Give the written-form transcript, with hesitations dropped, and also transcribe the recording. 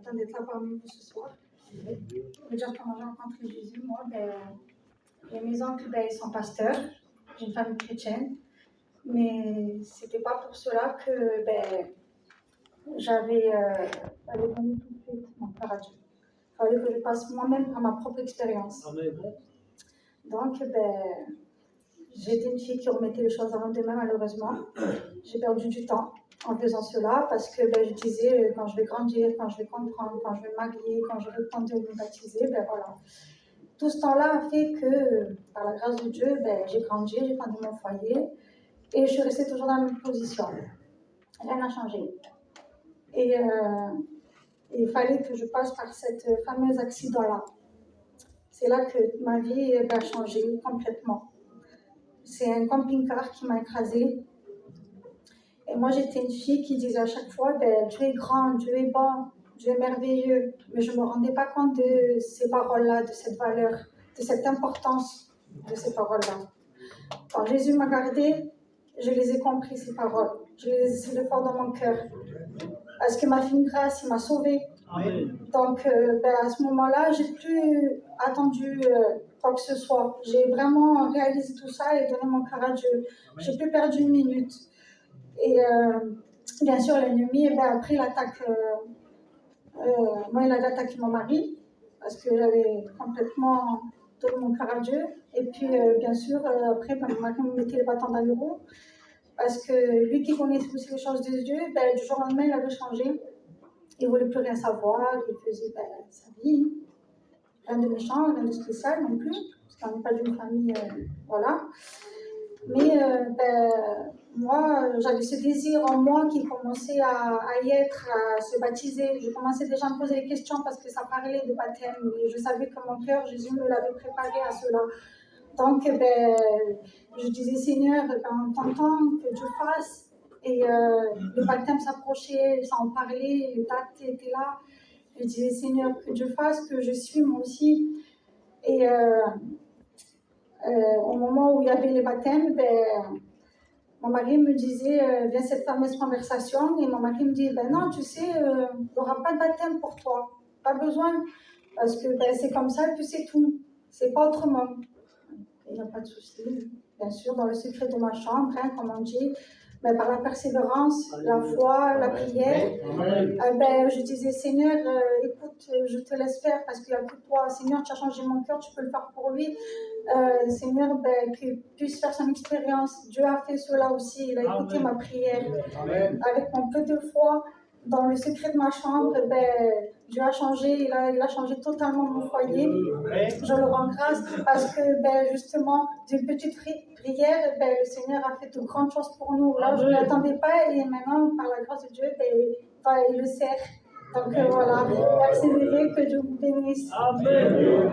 content d'être là parmi vous ce soir. Déjà, quand j'ai rencontré Jésus, moi, mes oncles, ils sont pasteurs. J'ai une famille chrétienne. Mais c'était pas pour cela que j'avais donné tout de suite mon cœur à Dieu. Il fallait que je passe moi-même par ma propre expérience. Donc, j'étais une fille qui remettait les choses avant demain, malheureusement. J'ai perdu du temps en faisant cela parce que je disais quand je vais grandir, quand je vais comprendre, quand je vais me marier, quand je vais tenter de me baptiser, voilà. Tout ce temps-là a fait que, par la grâce de Dieu, j'ai grandi, j'ai fondé mon foyer et je suis restée toujours dans la même position. Rien n'a changé. Et il fallait que je passe par cette fameuse accident-là. C'est là que ma vie a changé complètement. C'est un camping-car qui m'a écrasée. Et moi, j'étais une fille qui disait à chaque fois, Dieu est grand, Dieu est bon, Dieu est merveilleux. Mais je ne me rendais pas compte de ces paroles-là, de cette valeur, de cette importance de ces paroles-là. Quand Jésus m'a gardée, je les ai compris, ces paroles. Je les ai laissées fort dans mon cœur. Parce que ma fine grâce, il m'a sauvée. Amen. Donc, à ce moment-là, je n'ai plus attendu quoi que ce soit. J'ai vraiment réalisé tout ça et donné mon cœur à Dieu. Je n'ai plus perdu une minute. Et bien sûr, l'ennemi a pris l'attaque. Moi, il avait attaqué mon mari parce que j'avais complètement donné mon cœur à Dieu. Et puis, bien sûr, après, mon mari me mettait les bâtons dans les roues parce que lui qui connaissait aussi les choses de Dieu, du jour au lendemain, il avait changé. Il ne voulait plus rien savoir. Il faisait sa vie. Rien de méchant, rien de spécial non plus, parce qu'on n'est pas d'une famille, voilà. Mais moi, j'avais ce désir en moi qui commençait à y être, à se baptiser. Je commençais déjà à me poser des questions parce que ça parlait de baptême. Et je savais que mon cœur, Jésus me l'avait préparé à cela. Donc, je disais, Seigneur, en t'entendant que Dieu fasse. Et le baptême s'approchait, ça en parlait, les dates étaient là. Je disais, Seigneur, que Dieu fasse, que je suis moi aussi. Et au moment où il y avait les baptêmes, mon mari me disait, vient cette fameuse conversation, et mon mari me dit, non, tu sais, il n'y aura pas de baptême pour toi, pas besoin, parce que c'est comme ça, et puis c'est tout, c'est pas autrement. Il n'y a pas de souci, bien sûr, dans le secret de ma chambre, comme on dit, mais par la persévérance, la foi, la prière, je disais, Seigneur, écoute, je te laisse faire parce qu'il n'y a que toi. Seigneur, tu as changé mon cœur, tu peux le faire pour lui. Seigneur, qu'il puisse faire son expérience. Dieu a fait cela aussi, il a écouté ma prière. Avec mon peu de foi, dans le secret de ma chambre, Dieu a changé, il a changé totalement mon foyer. Je le rends grâce parce que justement, d'une petite prière, le Seigneur a fait de grandes choses pour nous. Là, je ne l'attendais pas et maintenant, par la grâce de Dieu, il le sert. Donc voilà, persévérez, que Dieu vous bénisse. Amen.